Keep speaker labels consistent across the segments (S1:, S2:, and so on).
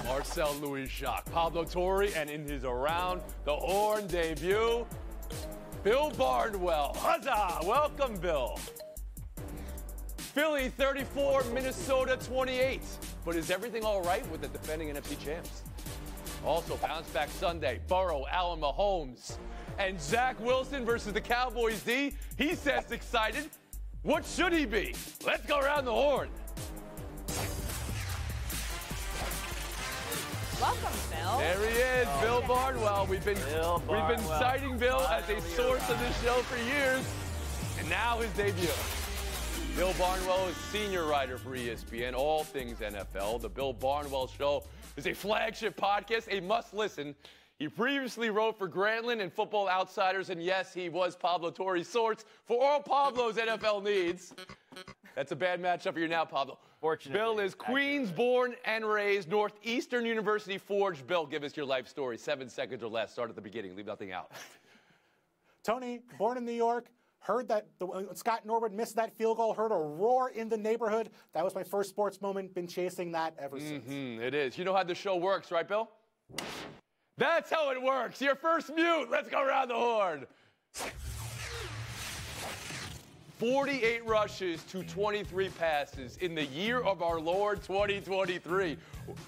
S1: Marcel Louis-Jacques, Pablo Torre, and in his Around the Horn debut, Bill Barnwell. Huzzah! Welcome, Bill. Philly 34, Minnesota 28. But is everything all right with the defending NFC champs? Also, bounce back Sunday, Burrow, Allen Mahomes, and Zach Wilson versus the Cowboys D. He says excited. What should he be? Let's go around the horn.
S2: Welcome, Bill.
S1: There he is, Bill Barnwell. We've been citing Bill as a source of this show for years, and now his debut. Bill Barnwell is senior writer for ESPN, all things NFL. The Bill Barnwell Show is a flagship podcast, a must-listen. He previously wrote for Grantland and Football Outsiders, and yes, he was Pablo Torre's source for all Pablo's NFL needs. That's a bad matchup for you now, Pablo. Fortunately, Bill is Queens born and raised, Northeastern University forged. Bill, give us your life story. 7 seconds or less. Start at the beginning. Leave nothing out.
S3: Tony, born in New York, heard that Scott Norwood missed that field goal, heard a roar in the neighborhood. That was my first sports moment. Been chasing that ever since.
S1: It is. You know how the show works, right, Bill? That's how it works. Your first mute. Let's go around the horn. 48 rushes to 23 passes in the year of our Lord 2023.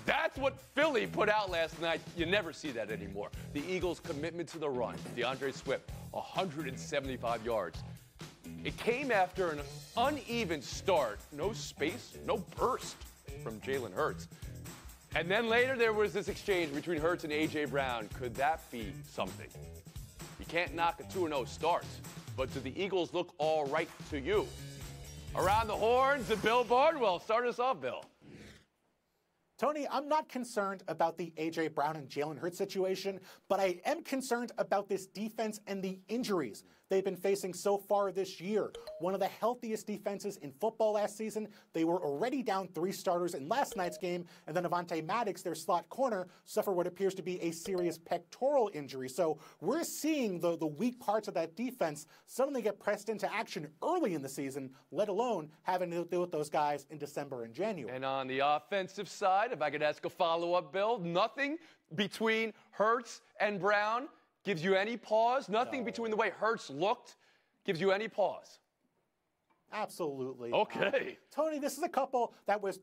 S1: That's what Philly put out last night. You never see that anymore. The Eagles' commitment to the run. DeAndre Swift, 175 yards. It came after an uneven start. No space, no burst from Jalen Hurts. And then later there was this exchange between Hurts and A.J. Brown. Could that be something? You can't knock a 2-0 start. But do the Eagles look all right to you? Around the horns and Bill Barnwell. Start us off, Bill.
S3: Tony, I'm not concerned about the A.J. Brown and Jalen Hurts situation, but I am concerned about this defense and the injuries they've been facing so far this year. One of the healthiest defenses in football last season. They were already down 3 starters in last night's game, and then Avonte Maddox, their slot corner, suffered what appears to be a serious pectoral injury. So we're seeing the weak parts of that defense suddenly get pressed into action early in the season, let alone having to deal with those guys in December and January.
S1: And on the offensive side, if I could ask a follow-up, Bill, nothing between Hurts and Brown gives you any pause? Nothing between the way Hurts looked gives you any pause?
S3: Absolutely.
S1: Okay.
S3: Tony, this is a couple that was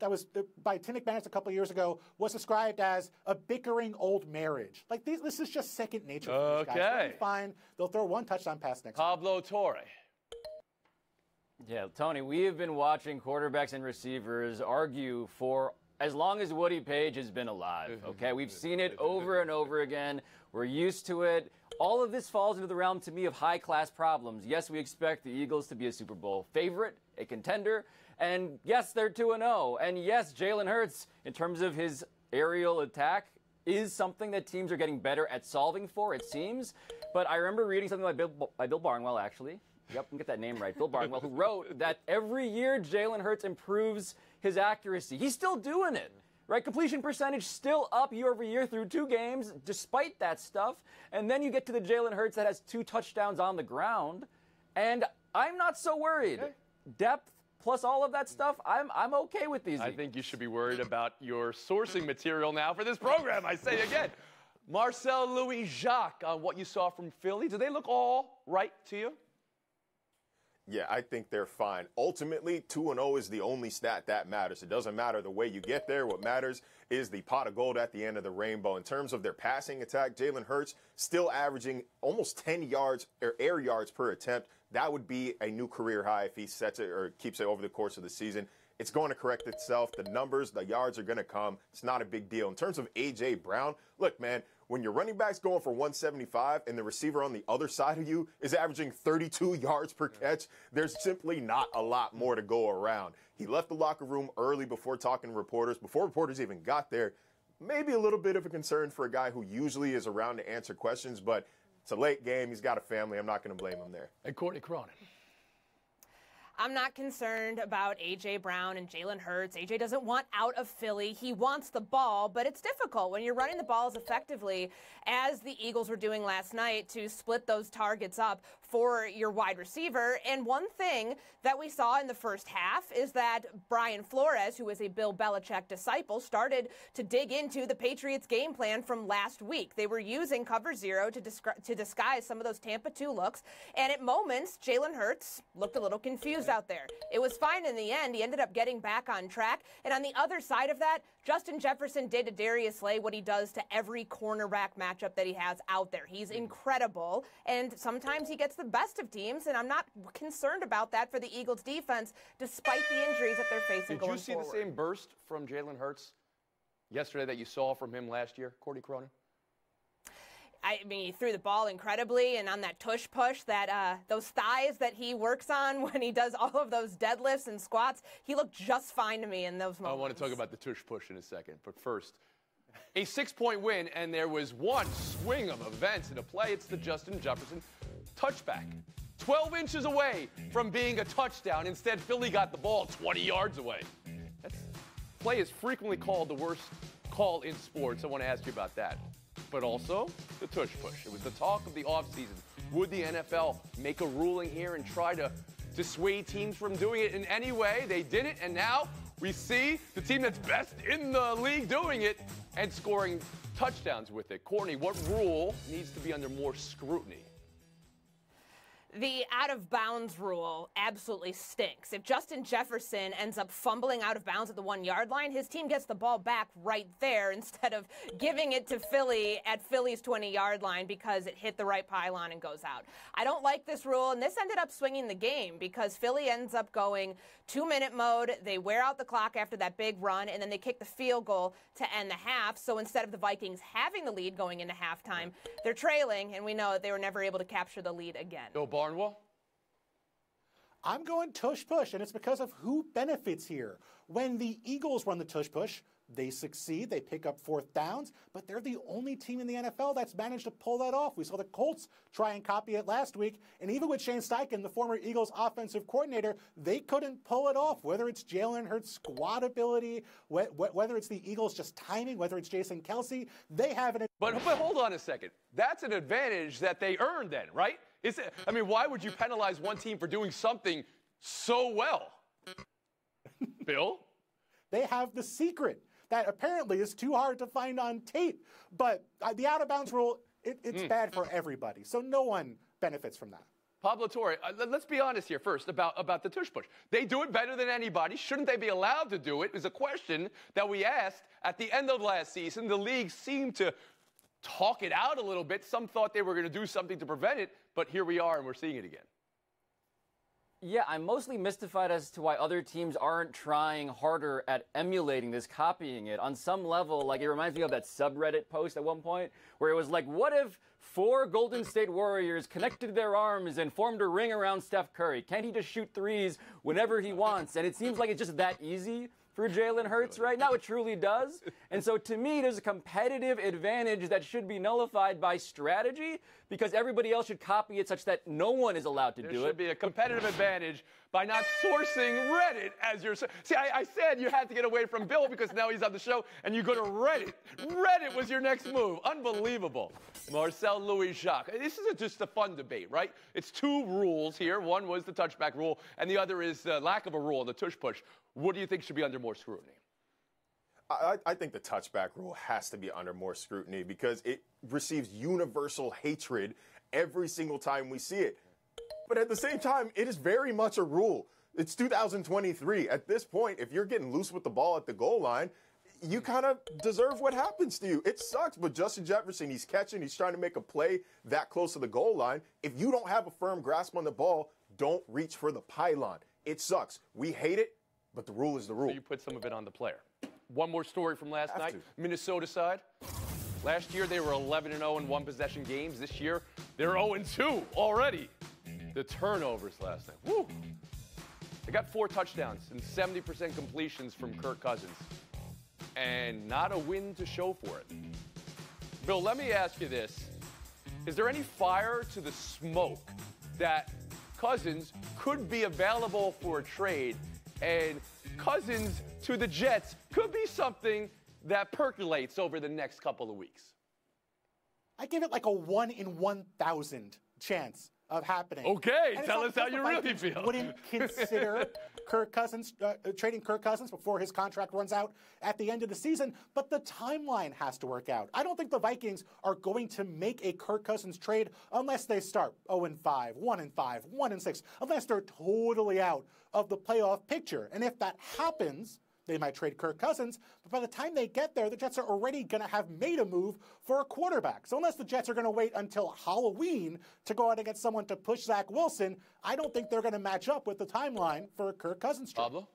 S3: by Tinnick Banners a couple of years ago was described as a bickering old marriage. Like this is just second nature for these guys. They'll be fine. They'll throw 1 touchdown pass next
S1: Pablo Torre.
S4: Yeah, Tony, we have been watching quarterbacks and receivers argue for as long as Woody Page has been alive, okay? We've seen it over and over again. We're used to it. All of this falls into the realm, to me, of high-class problems. Yes, we expect the Eagles to be a Super Bowl favorite, a contender, and yes, they're 2-0. And yes, Jalen Hurts, in terms of his aerial attack, is something that teams are getting better at solving for, it seems. But I remember reading something by Bill Barnwell, actually. Yep, I can get that name right. Bill Barnwell, who wrote that every year Jalen Hurts improves his accuracy. He's still doing it, right? Completion percentage still up year over year through 2 games, despite that stuff. And then you get to the Jalen Hurts that has 2 touchdowns on the ground, and I'm not so worried. Okay. Depth plus all of that stuff, I'm okay with these.
S1: I think you should be worried about your sourcing material now for this program. I say again, Marcel Louis-Jacques, on what you saw from Philly, do they look all right to you?
S5: Yeah, I think they're fine. Ultimately, 2-0 is the only stat that matters. It doesn't matter the way you get there. What matters is the pot of gold at the end of the rainbow. In terms of their passing attack, Jalen Hurts still averaging almost 10 yards or air yards per attempt. That would be a new career high if he sets it or keeps it over the course of the season. It's going to correct itself. The numbers, the yards are going to come. It's not a big deal. In terms of A.J. Brown, look, man, when your running back's going for 175 and the receiver on the other side of you is averaging 32 yards per catch, there's simply not a lot more to go around. He left the locker room early before talking to reporters, before reporters even got there. Maybe a little bit of a concern for a guy who usually is around to answer questions, but it's a late game. He's got a family. I'm not going to blame him there.
S1: And Courtney Cronin.
S2: I'm not concerned about A.J. Brown and Jalen Hurts. A.J. doesn't want out of Philly. He wants the ball, but it's difficult when you're running the balls effectively, as the Eagles were doing last night, to split those targets up. for your wide receiver. And one thing that we saw in the first half is that Brian Flores, who is a Bill Belichick disciple, started to dig into the Patriots game plan from last week. They were using cover zero to disguise some of those Tampa 2 looks. And at moments, Jalen Hurts looked a little confused out there. It was fine in the end. He ended up getting back on track. And on the other side of that, Justin Jefferson did to Darius Slay what he does to every cornerback matchup that he has out there. He's incredible, and sometimes he gets the best of teams, and I'm not concerned about that for the Eagles defense, despite the injuries that they're facing going forward.
S1: Did you see the same burst from Jalen Hurts yesterday that you saw from him last year, Cordy Cronin?
S2: I mean, he threw the ball incredibly, and on that tush push, that those thighs that he works on when he does all of those deadlifts and squats, he looked just fine to me in those moments.
S1: I want to talk about the tush push in a second, but first, a 6-point win, and there was one swing of events in a play. It's the Justin Jefferson touchback. 12 inches away from being a touchdown. Instead, Philly got the ball 20 yards away. That play is frequently called the worst call in sports. I want to ask you about that. But also the tush push. It was the talk of the offseason. Would the NFL make a ruling here and try to dissuade teams from doing it in any way? They didn't, and now we see the team that's best in the league doing it and scoring touchdowns with it. Courtney, what rule needs to be under more scrutiny?
S2: The out-of-bounds rule absolutely stinks. If Justin Jefferson ends up fumbling out of bounds at the 1-yard line, his team gets the ball back right there instead of giving it to Philly at Philly's 20-yard line because it hit the right pylon and goes out. I don't like this rule, and this ended up swinging the game because Philly ends up going 2-minute mode. They wear out the clock after that big run, and then they kick the field goal to end the half. So instead of the Vikings having the lead going into halftime, they're trailing, and we know that they were never able to capture the lead again.
S1: Barnwell?
S3: I'm going tush push, and it's because of who benefits here. When the Eagles run the tush push, they succeed, they pick up 4th downs, but they're the only team in the NFL that's managed to pull that off. We saw the Colts try and copy it last week, and even with Shane Steichen, the former Eagles offensive coordinator, they couldn't pull it off, whether it's Jalen Hurts' squad ability, whether it's the Eagles just timing, whether it's Jason Kelce, they have an...
S1: But hold on a second. That's an advantage that they earned then, right? I mean, why would you penalize one team for doing something so well? Bill?
S3: They have the secret that apparently is too hard to find on tape. But the out-of-bounds rule, it's bad for everybody. So no one benefits from that.
S1: Pablo Torre, let's be honest here first about the tush push. They do it better than anybody. Shouldn't they be allowed to do it? Is a question that we asked at the end of last season. The league seemed to talk it out a little bit. Some thought they were going to do something to prevent it, but here we are and we're seeing it again.
S4: Yeah, I'm mostly mystified as to why other teams aren't trying harder at emulating this, copying it. On some level, like, it reminds me of that subreddit post at one point where it was like, what if 4 Golden State Warriors connected their arms and formed a ring around Steph Curry? Can't he just shoot threes whenever he wants? And it seems like it's just that easy for Jalen Hurts right now. It truly does. And so to me, there's a competitive advantage that should be nullified by strategy because everybody else should copy it such that no one is allowed to do it.
S1: There should be a competitive advantage by not sourcing Reddit as your... See, I said you had to get away from Bill because now he's on the show and you go to Reddit. Reddit was your next move. Unbelievable. Marcel Louis-Jacques. This is just a fun debate, right? It's 2 rules here. One was the touchback rule and the other is the lack of a rule, the tush push. What do you think should be under more scrutiny?
S5: I think the touchback rule has to be under more scrutiny because it receives universal hatred every single time we see it. But at the same time, it is very much a rule. It's 2023. At this point, if you're getting loose with the ball at the goal line, you kind of deserve what happens to you. It sucks, but Justin Jefferson, he's catching, he's trying to make a play that close to the goal line. If you don't have a firm grasp on the ball, don't reach for the pylon. It sucks. We hate it, but the rule is the rule.
S1: So you put some of it on the player. One more story from last night. Minnesota side. Last year, they were 11-0 in one-possession games. This year, they're 0-2 already. The turnovers last night. Woo! They got 4 touchdowns and 70% completions from Kirk Cousins. And not a win to show for it. Bill, let me ask you this. Is there any fire to the smoke that Cousins could be available for a trade and Cousins to the Jets could be something that percolates over the next couple of weeks?
S3: I give it like a 1 in 1,000 chance of happening.
S1: Okay,
S3: And
S1: tell us how
S3: the
S1: you really
S3: Vikings
S1: feel.
S3: Wouldn't consider Kirk Cousins, trading Kirk Cousins before his contract runs out at the end of the season, but the timeline has to work out. I don't think the Vikings are going to make a Kirk Cousins trade unless they start 0-5, 1-5, 1-6, unless they're totally out of the playoff picture. And if that happens, they might trade Kirk Cousins, but by the time they get there, the Jets are already going to have made a move for a quarterback. So unless the Jets are going to wait until Halloween to go out and get someone to push Zach Wilson, I don't think they're going to match up with the timeline for a Kirk Cousins trade.
S1: Pablo?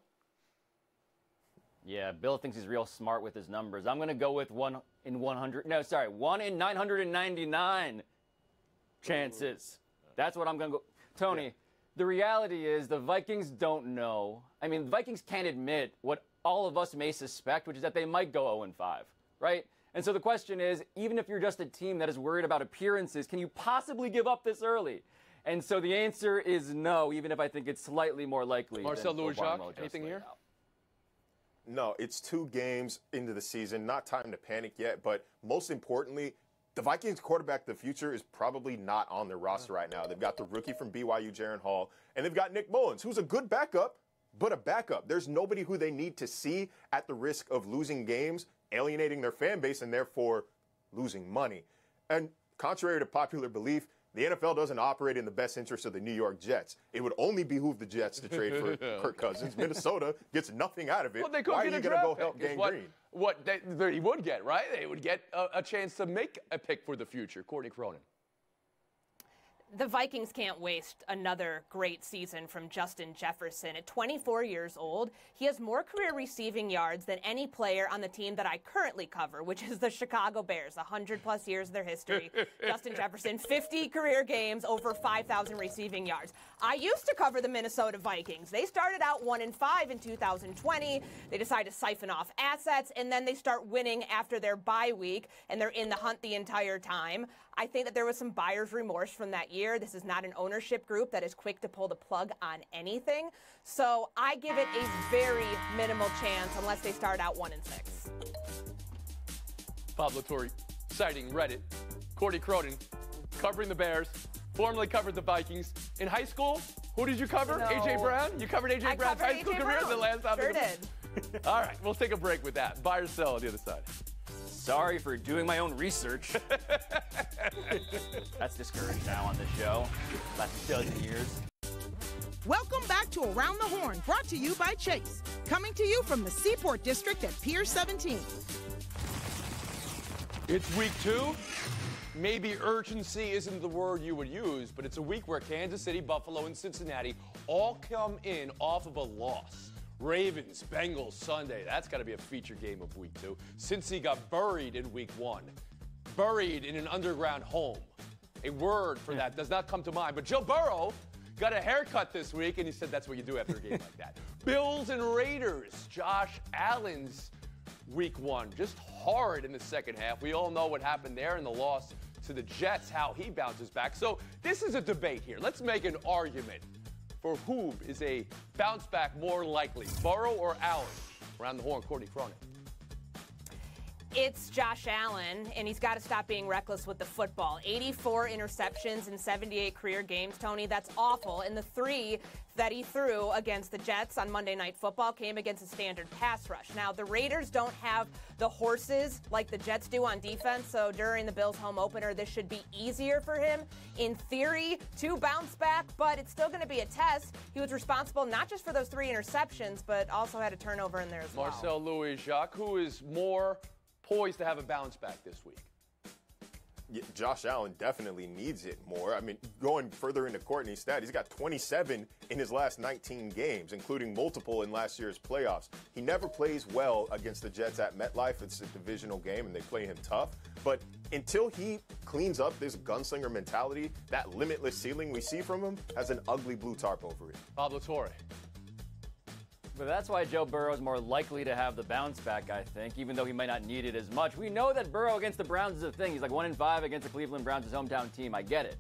S4: Yeah, Bill thinks he's real smart with his numbers. I'm going to go with 1 in 999 chances. That's what I'm going to go. Tony, the reality is the Vikings don't know. I mean, the Vikings can't admit what all of us may suspect, which is that they might go 0-5, right? And so the question is, even if you're just a team that is worried about appearances, can you possibly give up this early? And so the answer is no, even if I think it's slightly more likely.
S1: Marcel Louis-Jacques, anything here?
S5: No, it's 2 games into the season, not time to panic yet, but most importantly, the Vikings quarterback of the future is probably not on their roster right now. They've got the rookie from BYU, Jaron Hall, and they've got Nick Mullins, who's a good backup, but a backup. There's nobody who they need to see at the risk of losing games, alienating their fan base, and therefore losing money. And contrary to popular belief, the NFL doesn't operate in the best interest of the New York Jets. It would only behoove the Jets to trade for Kirk Cousins. Minnesota gets nothing out of it.
S1: Well, they could
S5: Why are
S1: get
S5: you
S1: a
S5: going to go
S1: draft
S5: help
S1: pick.
S5: Gang Green?
S1: What they would get, right? They would get a chance to make a pick for the future. Courtney Cronin.
S2: The Vikings can't waste another great season from Justin Jefferson. At 24 years old, he has more career receiving yards than any player on the team that I currently cover, which is the Chicago Bears, 100-plus years of their history. Justin Jefferson, 50 career games, over 5,000 receiving yards. I used to cover the Minnesota Vikings. They started out 1-5 in 2020. They decided to siphon off assets, and then they start winning after their bye week, and they're in the hunt the entire time. I think that there was some buyer's remorse from that year. This is not an ownership group that is quick to pull the plug on anything. So I give it a very minimal chance unless they start out 1-6.
S1: Pablo Torre, citing Reddit. Courtney Cronin, covering the Bears, formerly covered the Vikings. In high school, who did you cover?
S2: No.
S1: A.J. Brown? You covered A.J. Brown's high school career the last time?
S2: Sure did.
S1: All right, we'll take a break with that. Buy or sell on the other side.
S4: Sorry for doing my own research. That's discouraged now on this show. Last dozen years.
S6: Welcome back to Around the Horn, brought to you by Chase. Coming to you from the Seaport District at Pier 17.
S1: It's week 2. Maybe urgency isn't the word you would use, but it's a week where Kansas City, Buffalo, and Cincinnati all come in off of a loss. Ravens, Bengals, Sunday. That's got to be a feature game of week 2. Cincy got buried in week 1. Buried in an underground home. A word for that does not come to mind. But Joe Burrow got a haircut this week, and he said that's what you do after a game like that. Bills and Raiders. Josh Allen's week 1. Just hard in the second half. We all know what happened there in the loss to the Jets, how he bounces back. So this is a debate here. Let's make an argument for whom is a bounce back more likely, Burrow or Allen? Around the horn, Courtney Cronin.
S2: It's Josh Allen, and he's got to stop being reckless with the football. 84 interceptions in 78 career games, Tony. That's awful. And the 3 that he threw against the Jets on Monday Night Football came against a standard pass rush. Now, the Raiders don't have the horses like the Jets do on defense, so during the Bills' home opener, this should be easier for him, in theory, to bounce back, but it's still going to be a test. He was responsible not just for those 3 interceptions, but also had a turnover in there as well.
S1: Marcel Louis-Jacques, who is more poised to have a bounce back this week?
S5: Yeah, Josh Allen definitely needs it more. I mean, going further into Courtney's stat, he's got 27 in his last 19 games, including multiple in last year's playoffs. He never plays well against the Jets at MetLife. It's a divisional game, and they play him tough. But until he cleans up this gunslinger mentality, that limitless ceiling we see from him has an ugly blue tarp over it.
S1: Pablo Torre.
S4: But that's why Joe Burrow is more likely to have the bounce back, I think, even though he might not need it as much. We know that Burrow against the Browns is a thing. He's like 1-5 against the Cleveland Browns, his hometown team. I get it.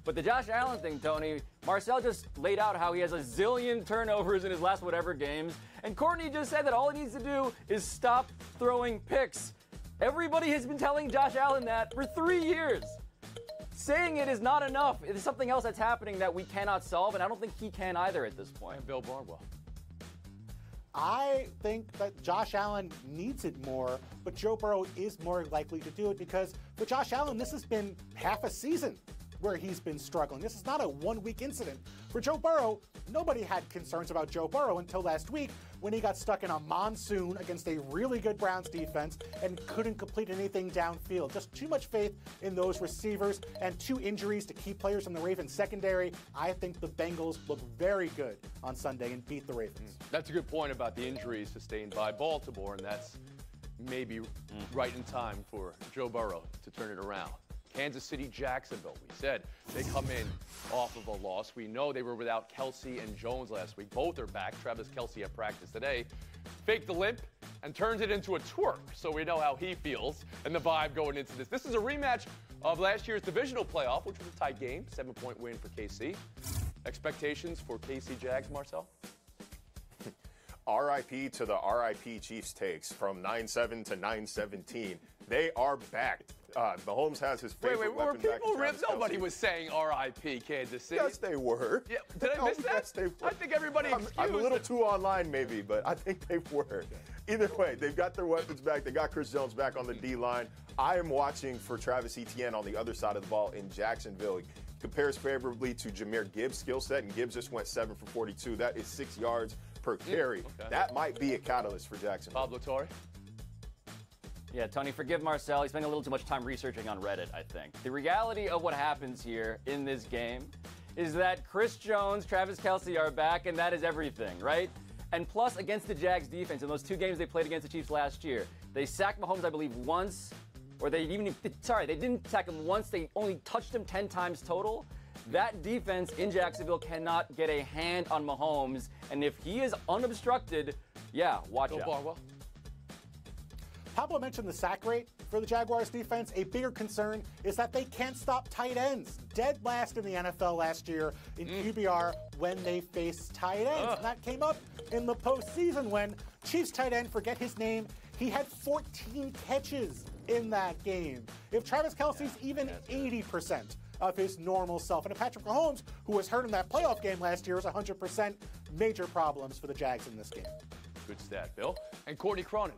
S4: But the Josh Allen thing, Tony, Marcel just laid out how he has a zillion turnovers in his last whatever games. And Courtney just said that all he needs to do is stop throwing picks. Everybody has been telling Josh Allen that for 3 years. saying it is not enough. It is something else that's happening that we cannot solve, and I don't think he can either at this point.
S1: And Bill Barnwell.
S3: I think that Josh Allen needs it more, but Joe Burrow is more likely to do it because for Josh Allen, this has been half a season where he's been struggling. This is not a one-week incident. For Joe Burrow, nobody had concerns about Joe Burrow until last week when he got stuck in a monsoon against a really good Browns defense and couldn't complete anything downfield. Just too much faith in those receivers and 2 injuries to key players in the Ravens secondary. I think the Bengals look very good on Sunday and beat the Ravens.
S1: That's a good point about the injuries sustained by Baltimore, and that's maybe right in time for Joe Burrow to turn it around. Kansas City, Jacksonville. We said they come in off of a loss. We know they were without Kelsey and Jones last week. Both are back. Travis Kelsey at practice today. Faked the limp and turns it into a twerk. So we know how he feels and the vibe going into this. This is a rematch of last year's divisional playoff, which was a tight game. 7-point win for KC. Expectations for KC Jags, Marcel?
S5: RIP to the RIP Chiefs takes from 9-7 to 9-17. They are back. Mahomes has his favorite weapon back.
S1: Nobody was saying RIP Kansas City.
S5: Yes, they were.
S1: Yeah, did I miss that?
S5: Yes, they were.
S1: I think everybody
S5: I'm a little too online maybe, but I think they were. Either way, they've got their weapons back. They got Chris Jones back on the D-line. I am watching for Travis Etienne on the other side of the ball in Jacksonville. He compares favorably to Jahmyr Gibbs' skill set, and Gibbs just went 7 for 42. That is 6 yards per carry.
S1: Okay.
S5: That might be a catalyst for Jacksonville.
S1: Pablo Torre?
S4: Yeah, Tony, forgive Marcel. He's spending a little too much time researching on Reddit, I think. The reality of what happens here in this game is that Chris Jones, Travis Kelsey are back, and that is everything, right? And plus, against the Jags defense, in those 2 games they played against the Chiefs last year, they sacked Mahomes, I believe, once, or they didn't sack him once. They only touched him 10 times total. That defense in Jacksonville cannot get a hand on Mahomes, and if he is unobstructed, yeah, watch out.
S1: Barnwell?
S3: Pablo mentioned the sack rate for the Jaguars defense. A bigger concern is that they can't stop tight ends. Dead last in the NFL last year in QBR when they faced tight ends. And that came up in the postseason when Chiefs tight end, forget his name, he had 14 catches in that game. If Travis Kelsey's even 80% of his normal self, and if Patrick Mahomes, who was hurt in that playoff game last year, is 100%, major problems for the Jags in this game.
S1: Good stat, Bill. And Courtney Cronin.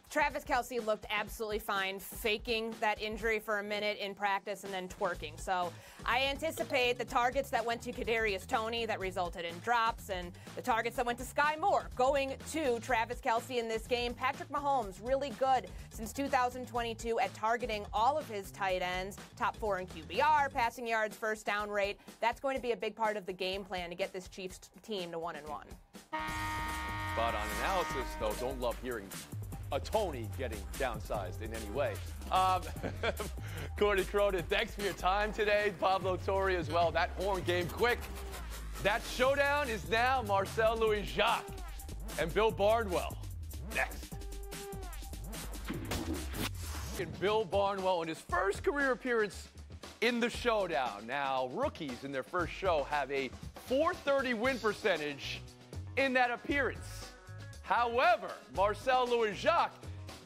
S2: Travis Kelsey looked absolutely fine, faking that injury for a minute in practice and then twerking. So I anticipate the targets that went to Kadarius Toney that resulted in drops and the targets that went to Sky Moore going to Travis Kelsey in this game. Patrick Mahomes, really good since 2022 at targeting all of his tight ends, top 4 in QBR, passing yards, first down rate. That's going to be a big part of the game plan to get this Chiefs team to 1-1.
S1: Spot on analysis, though. Don't love hearing a Tony getting downsized in any way. Courtney Cronin, thanks for your time today. Pablo Torre as well. That horn game quick. That showdown is now Marcel Louis-Jacques and Bill Barnwell. Next. And Bill Barnwell in his first career appearance in the showdown. Now, rookies in their first show have a .430 win percentage in that appearance. However, Marcel Louis-Jacques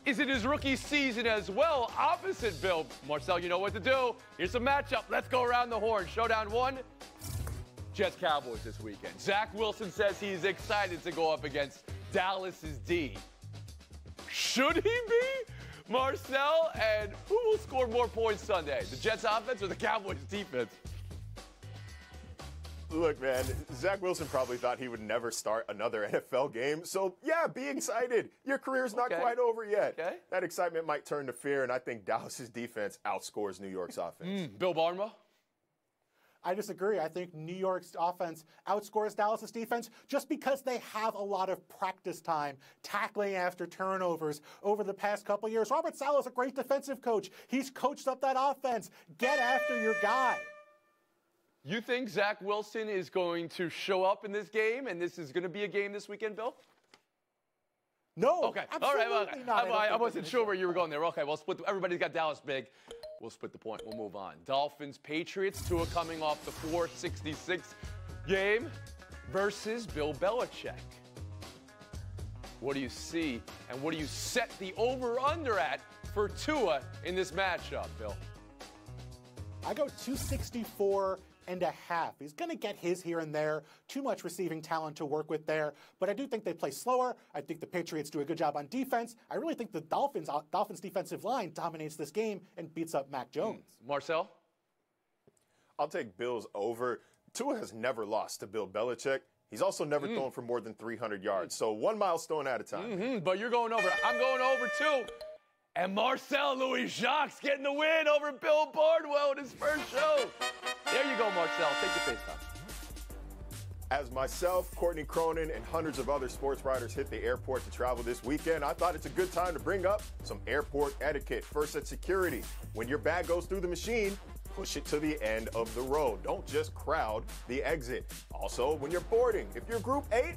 S1: is in his rookie season as well, opposite Bill. Marcel, you know what to do. Here's a matchup. Let's go around the horn. Showdown 1, Jets-Cowboys this weekend. Zach Wilson says he's excited to go up against Dallas's D. Should he be? Marcel, and who will score more points Sunday? The Jets offense or the Cowboys defense?
S5: Look, man, Zach Wilson probably thought he would never start another NFL game. So, yeah, be excited. Your career's not quite over yet.
S1: Okay.
S5: That excitement might turn to fear, and I think Dallas's defense outscores New York's offense.
S1: Bill Barnwell?
S3: I disagree. I think New York's offense outscores Dallas's defense just because they have a lot of practice time tackling after turnovers over the past couple years. Robert Saleh is a great defensive coach. He's coached up that offense. Get after your guy.
S1: You think Zach Wilson is going to show up in this game, and this is going to be a game this weekend, Bill?
S3: No.
S1: Okay.
S3: Absolutely
S1: All right.
S3: not.
S1: I wasn't sure where you were going there. Okay. Well, everybody's got Dallas big. We'll split the point. We'll move on. Dolphins, Patriots. Tua coming off the 466 game versus Bill Belichick. What do you see, and what do you set the over-under at for Tua in this matchup, Bill?
S3: I go 264.5. He's going to get his here and there. Too much receiving talent to work with there. But I do think they play slower. I think the Patriots do a good job on defense. I really think the Dolphins defensive line dominates this game and beats up Mac Jones.
S1: Marcel?
S5: I'll take Bills over. Tua has never lost to Bill Belichick. He's also never thrown for more than 300 yards. So one milestone at a time.
S1: But you're going over. I'm going over too. And Marcel Louis-Jacques getting the win over Bill Barnwell in his first show. There you go, Marcel. Take your FaceTime.
S5: As myself, Courtney Cronin, and hundreds of other sports writers hit the airport to travel this weekend, I thought it's a good time to bring up some airport etiquette. First at security. When your bag goes through the machine, push it to the end of the row. Don't just crowd the exit. Also, when you're boarding, if you're group 8,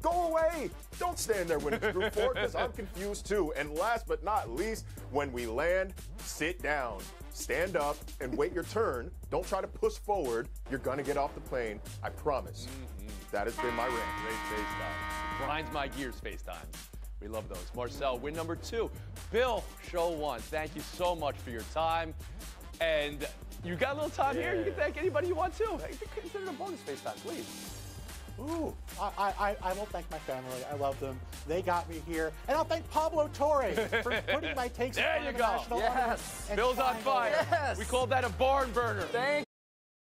S5: go away. Don't stand there when it's group 4, because I'm confused too. And last but not least, when we land, sit down. Stand up and wait your turn. Don't try to push forward. You're going to get off the plane. I promise. That has been my rant.
S1: Great FaceTime. Grinds my gears FaceTime. We love those. Marcel, win number 2. Bill, show 1. Thank you so much for your time. And you got a little time here. You can thank anybody you want to. You can consider it a bonus FaceTime, please.
S3: Ooh, I will thank my family. I love them. They got me here. And I'll thank Pablo Torre for putting my takes
S1: there
S3: on
S1: you
S3: the
S1: go.
S3: national
S4: Yes.
S3: and
S1: Bill's on fire.
S4: Yes.
S1: We call that a barn burner.
S4: Thank